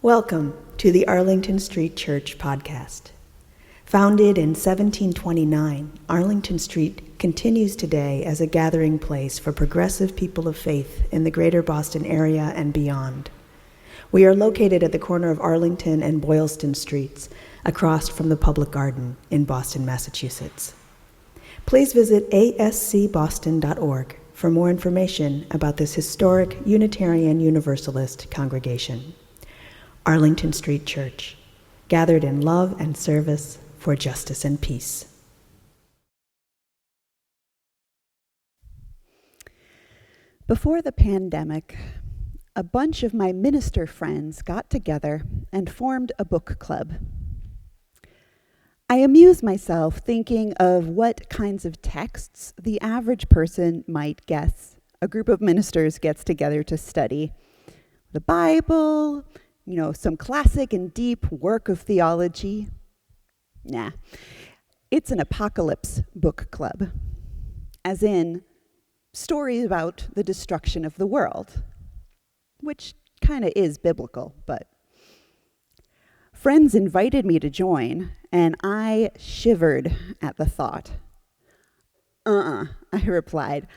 Welcome to the Arlington Street Church podcast. Founded in 1729, Arlington Street continues today as a gathering place for progressive people of faith in the greater Boston area and beyond. We are located at the corner of Arlington and Boylston Streets, across from the Public Garden in Boston, Massachusetts. Please visit ascboston.org for more information about this historic Unitarian Universalist congregation. Arlington Street Church, gathered in love and service for justice and peace. Before the pandemic, a bunch of my minister friends got together and formed a book club. I amuse myself thinking of what kinds of texts the average person might guess a group of ministers gets together to study. The Bible, some classic and deep work of theology. Nah, it's an apocalypse book club, as in stories about the destruction of the world, which kind of is biblical, but friends invited me to join, and I shivered at the thought. I replied.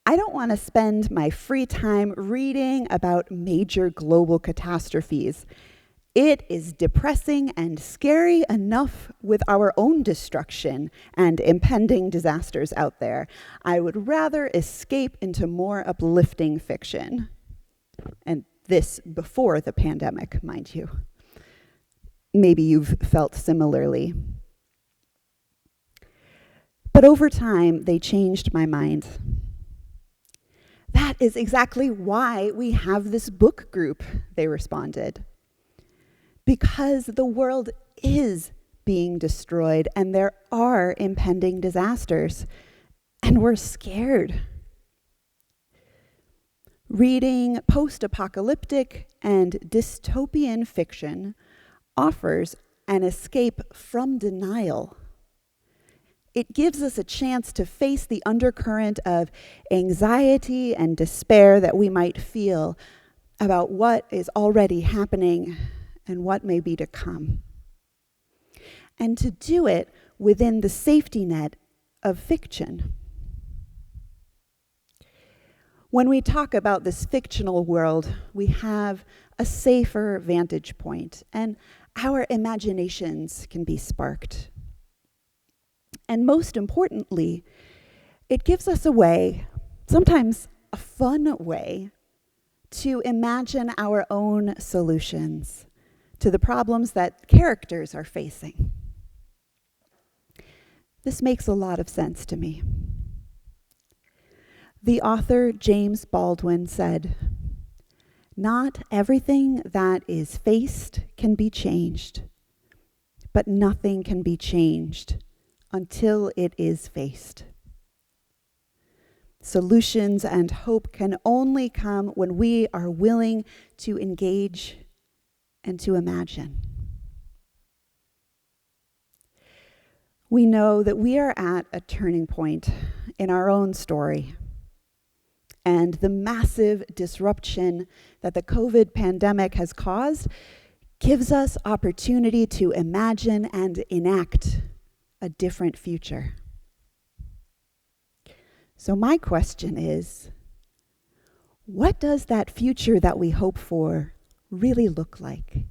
I don't want to spend my free time reading about major global catastrophes. It is depressing and scary enough with our own destruction and impending disasters out there. I would rather escape into more uplifting fiction. And this before the pandemic, mind you. Maybe you've felt similarly. But over time, they changed my mind. That is exactly why we have this book group, they responded. Because the world is being destroyed and there are impending disasters, and we're scared. Reading post-apocalyptic and dystopian fiction offers an escape from denial. It gives us a chance to face the undercurrent of anxiety and despair that we might feel about what is already happening and what may be to come. And to do it within the safety net of fiction. When we talk about this fictional world, we have a safer vantage point, and our imaginations can be sparked. And most importantly, it gives us a way, sometimes a fun way, to imagine our own solutions to the problems that characters are facing. This makes a lot of sense to me. The author James Baldwin said, "Not everything that is faced can be changed, but nothing can be changed until it is faced." Solutions and hope can only come when we are willing to engage and to imagine. We know that we are at a turning point in our own story, and the massive disruption that the COVID pandemic has caused gives us opportunity to imagine and enact a different future. So my question is, what does that future that we hope for really look like?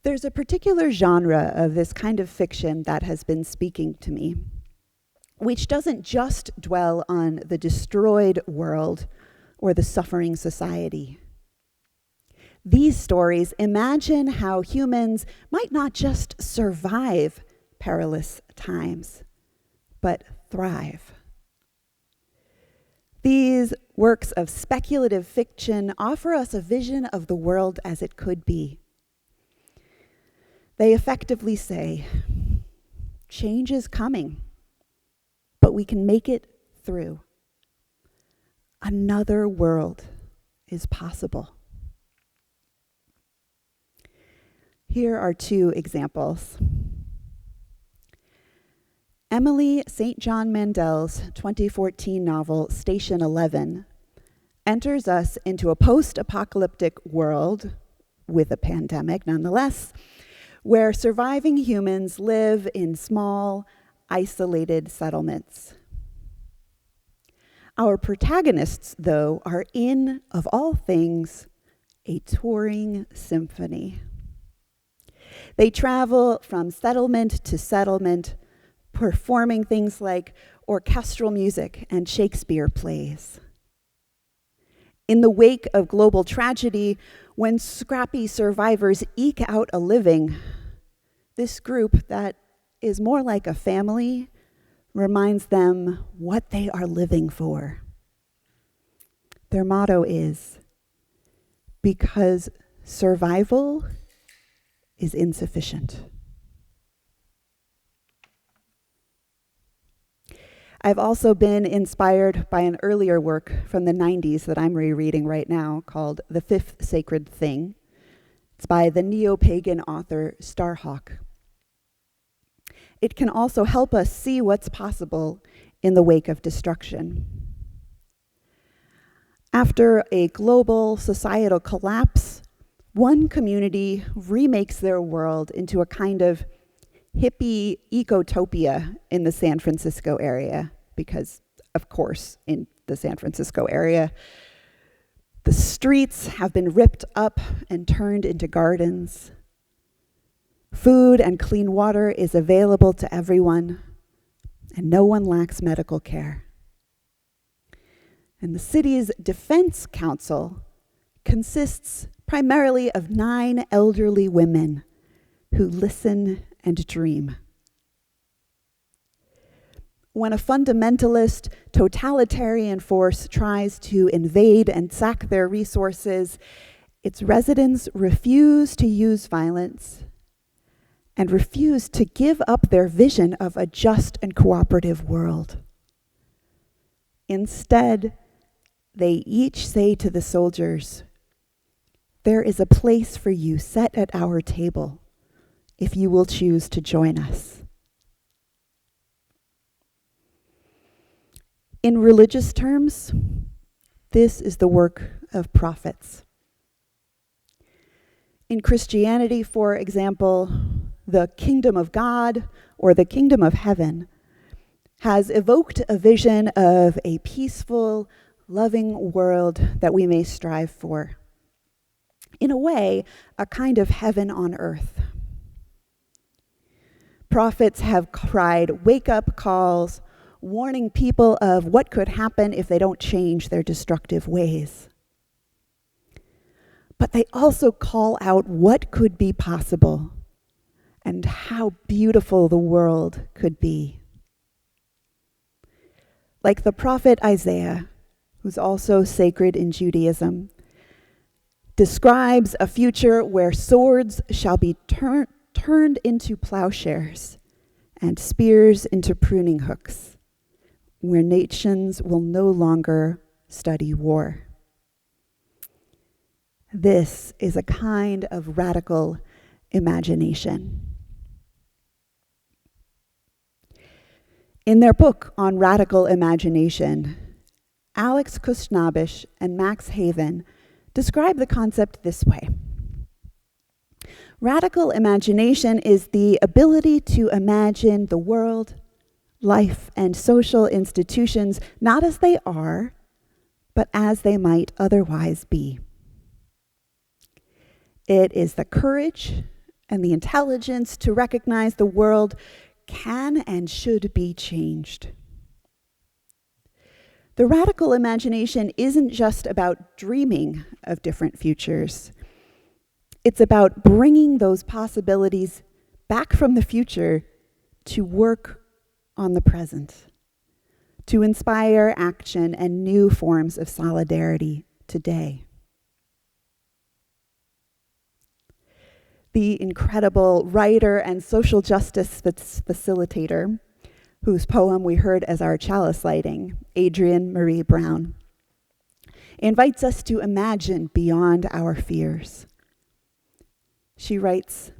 There's a particular genre of this kind of fiction that has been speaking to me, which doesn't just dwell on the destroyed world or the suffering society. These stories imagine how humans might not just survive perilous times, but thrive. These works of speculative fiction offer us a vision of the world as it could be. They effectively say, change is coming, but we can make it through. Another world is possible. Here are two examples. Emily St. John Mandel's 2014 novel, Station 11, enters us into a post-apocalyptic world with a pandemic nonetheless, where surviving humans live in small, isolated settlements. Our protagonists, though, are in, of all things, a touring symphony. They travel from settlement to settlement, performing things like orchestral music and Shakespeare plays. In the wake of global tragedy, when scrappy survivors eke out a living, this group that is more like a family reminds them what they are living for. Their motto is, because survival is insufficient. I've also been inspired by an earlier work from the 90s that I'm rereading right now called The Fifth Sacred Thing. It's by the neo-pagan author Starhawk. It can also help us see what's possible in the wake of destruction. After a global societal collapse, one community remakes their world into a kind of hippie ecotopia in the San Francisco area, because, of course, in the San Francisco area, the streets have been ripped up and turned into gardens. Food and clean water is available to everyone, and no one lacks medical care. And the city's defense council consists primarily of 9 elderly women who listen and dream. When a fundamentalist, totalitarian force tries to invade and sack their resources, its residents refuse to use violence and refuse to give up their vision of a just and cooperative world. Instead, they each say to the soldiers, "There is a place for you set at our table, if you will choose to join us." In religious terms, this is the work of prophets. In Christianity, for example, the kingdom of God or the kingdom of heaven has evoked a vision of a peaceful, loving world that we may strive for. In a way, a kind of heaven on earth. Prophets have cried wake-up calls, warning people of what could happen if they don't change their destructive ways. But they also call out what could be possible and how beautiful the world could be. Like the prophet Isaiah, who's also sacred in Judaism, describes a future where swords shall be turned into plowshares and spears into pruning hooks, where nations will no longer study war. This is a kind of radical imagination. In their book on radical imagination, Alex Kusnabish and Max Haven describe the concept this way. Radical imagination is the ability to imagine the world, life, and social institutions not as they are, but as they might otherwise be. It is the courage and the intelligence to recognize the world can and should be changed. The radical imagination isn't just about dreaming of different futures. It's about bringing those possibilities back from the future to work on the present, to inspire action and new forms of solidarity today. The incredible writer and social justice facilitator, whose poem we heard as our chalice lighting, Adrienne Marie Brown, invites us to imagine beyond our fears. She writes,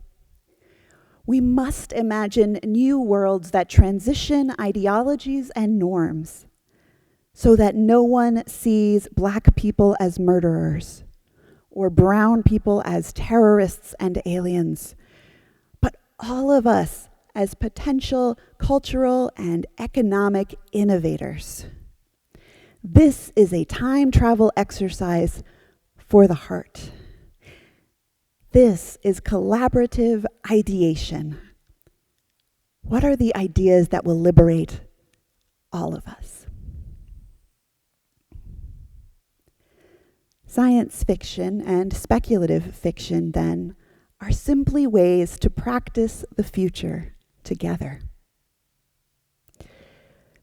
"We must imagine new worlds that transition ideologies and norms, so that no one sees Black people as murderers or brown people as terrorists and aliens, but all of us as potential cultural and economic innovators. This is a time travel exercise for the heart. This is collaborative ideation. What are the ideas that will liberate all of us? Science fiction and speculative fiction, then, are simply ways to practice the future together.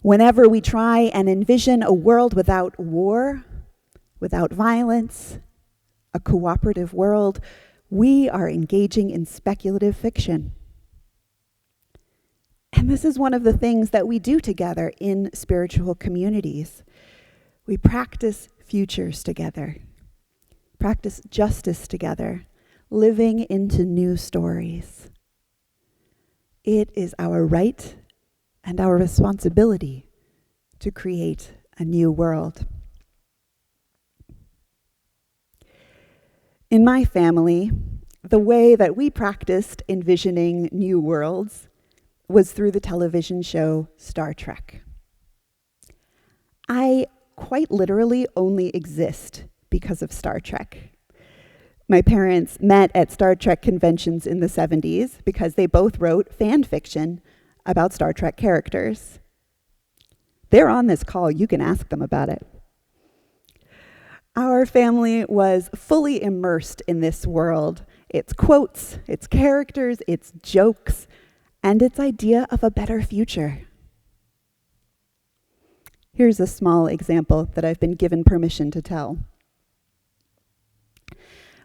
Whenever we try and envision a world without war, without violence, a cooperative world, we are engaging in speculative fiction. And this is one of the things that we do together in spiritual communities. We practice futures together, practice justice together, living into new stories. It is our right and our responsibility to create a new world. In my family, the way that we practiced envisioning new worlds was through the television show Star Trek. I quite literally only exist because of Star Trek. My parents met at Star Trek conventions in the 70s because they both wrote fan fiction about Star Trek characters. They're on this call, you can ask them about it. Our family was fully immersed in this world, its quotes, its characters, its jokes, and its idea of a better future. Here's a small example that I've been given permission to tell.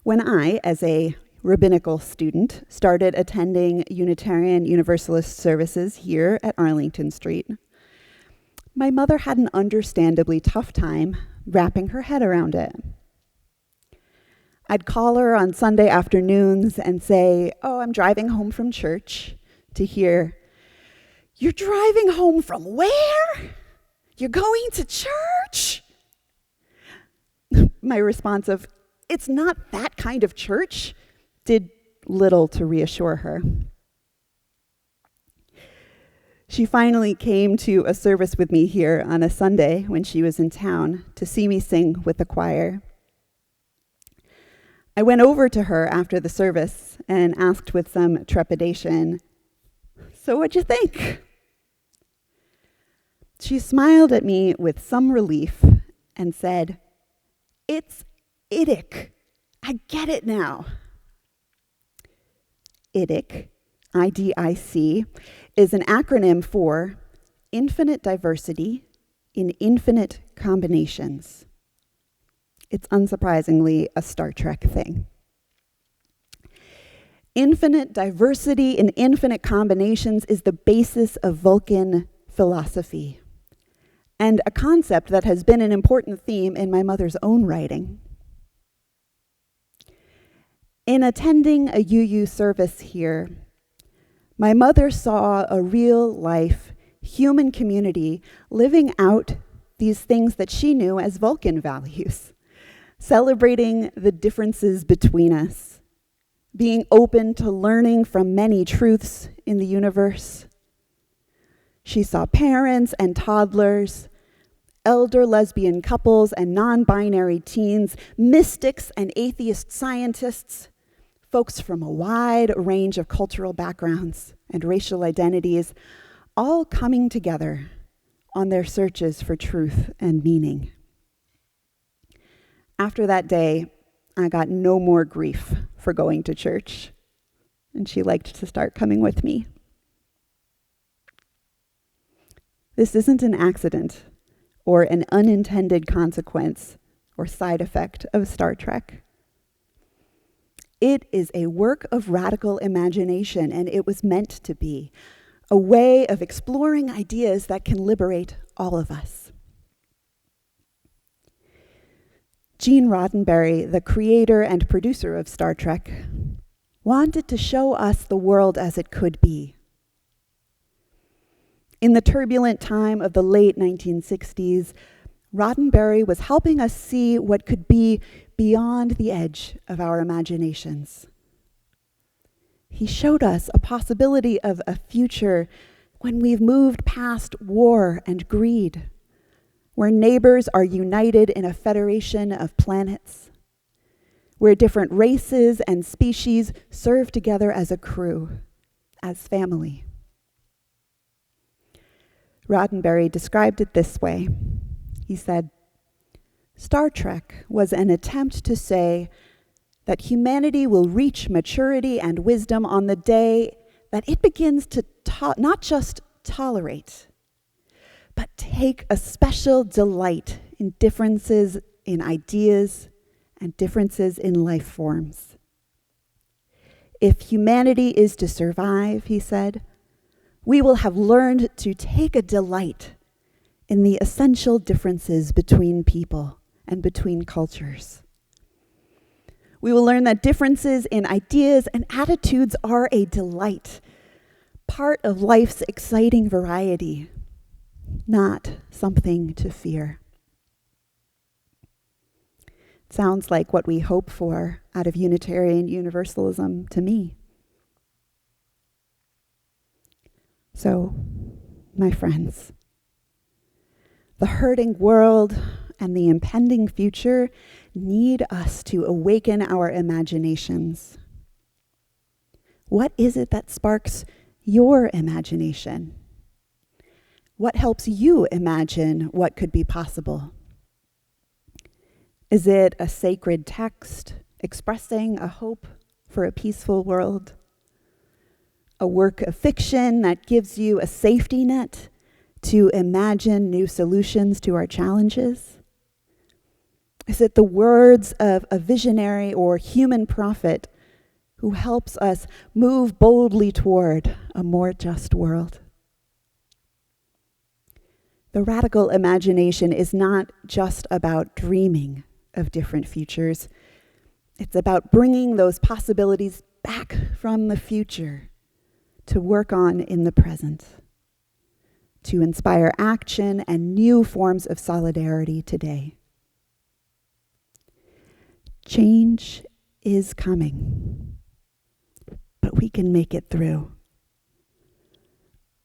When I, as a rabbinical student, started attending Unitarian Universalist services here at Arlington Street, my mother had an understandably tough time wrapping her head around it. I'd call her on Sunday afternoons and say, "Oh, I'm driving home from church," to hear, "You're driving home from where? You're going to church?" My response of, "It's not that kind of church," did little to reassure her. She finally came to a service with me here on a Sunday when she was in town to see me sing with the choir. I went over to her after the service and asked with some trepidation, "So what'd you think?" She smiled at me with some relief and said, "It's IDIC. I get it now." IDIC, IDIC, is an acronym for Infinite Diversity in Infinite Combinations. It's unsurprisingly a Star Trek thing. Infinite diversity in infinite combinations is the basis of Vulcan philosophy, and a concept that has been an important theme in my mother's own writing. In attending a UU service here, my mother saw a real-life human community living out these things that she knew as Vulcan values, celebrating the differences between us, being open to learning from many truths in the universe. She saw parents and toddlers, elder lesbian couples and non-binary teens, mystics and atheist scientists, folks from a wide range of cultural backgrounds and racial identities, all coming together on their searches for truth and meaning. After that day, I got no more grief for going to church, and she liked to start coming with me. This isn't an accident or an unintended consequence or side effect of Star Trek. It is a work of radical imagination, and it was meant to be a way of exploring ideas that can liberate all of us. Gene Roddenberry, the creator and producer of Star Trek, wanted to show us the world as it could be. In the turbulent time of the late 1960s, Roddenberry was helping us see what could be beyond the edge of our imaginations. He showed us a possibility of a future when we've moved past war and greed, where neighbors are united in a federation of planets, where different races and species serve together as a crew, as family. Roddenberry described it this way. He said, "Star Trek was an attempt to say that humanity will reach maturity and wisdom on the day that it begins to not just tolerate, but take a special delight in differences in ideas and differences in life forms. If humanity is to survive," he said, "we will have learned to take a delight in the essential differences between people and between cultures. We will learn that differences in ideas and attitudes are a delight, part of life's exciting variety, not something to fear." Sounds like what we hope for out of Unitarian Universalism to me. So, my friends, the hurting world and the impending future need us to awaken our imaginations. What is it that sparks your imagination? What helps you imagine what could be possible? Is it a sacred text expressing a hope for a peaceful world? A work of fiction that gives you a safety net to imagine new solutions to our challenges? Is it the words of a visionary or human prophet who helps us move boldly toward a more just world? The radical imagination is not just about dreaming of different futures. It's about bringing those possibilities back from the future to work on in the present, to inspire action and new forms of solidarity today. Change is coming, but we can make it through.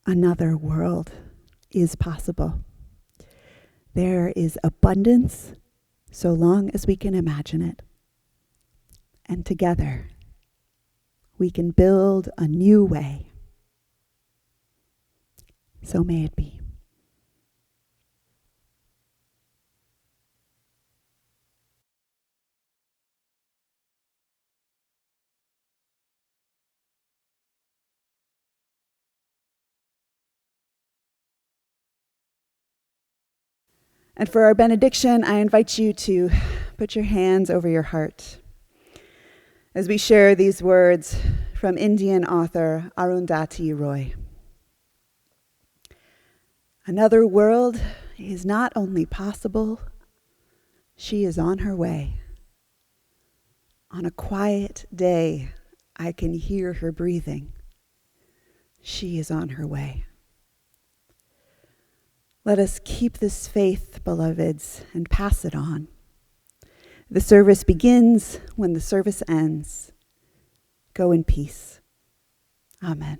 Another world is possible. There is abundance so long as we can imagine it. And together, we can build a new way. So may it be. And for our benediction, I invite you to put your hands over your heart as we share these words from Indian author Arundhati Roy. Another world is not only possible, she is on her way. On a quiet day, I can hear her breathing. She is on her way. Let us keep this faith, beloveds, and pass it on. The service begins when the service ends. Go in peace. Amen.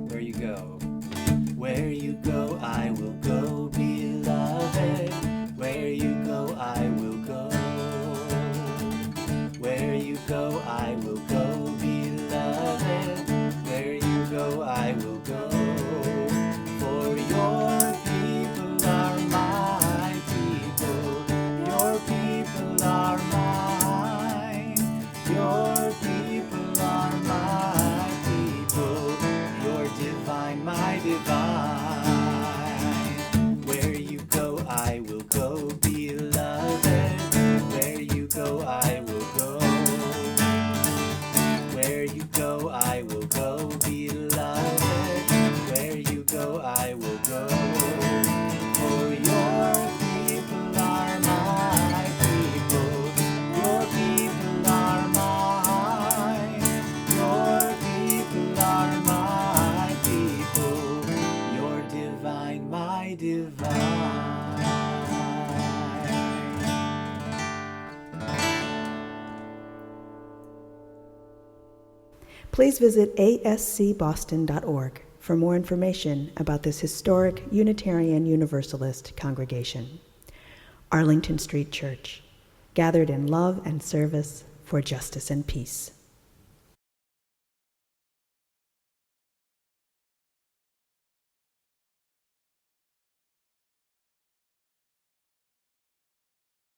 Where you go, I will go, beloved. Where you go, I will go. Where you go, I will go, beloved. Where you go, I will go. For your people are my people. Your people are mine. Your people are my people. Your divine, my divine. Please visit ascboston.org for more information about this historic Unitarian Universalist congregation. Arlington Street Church, gathered in love and service for justice and peace.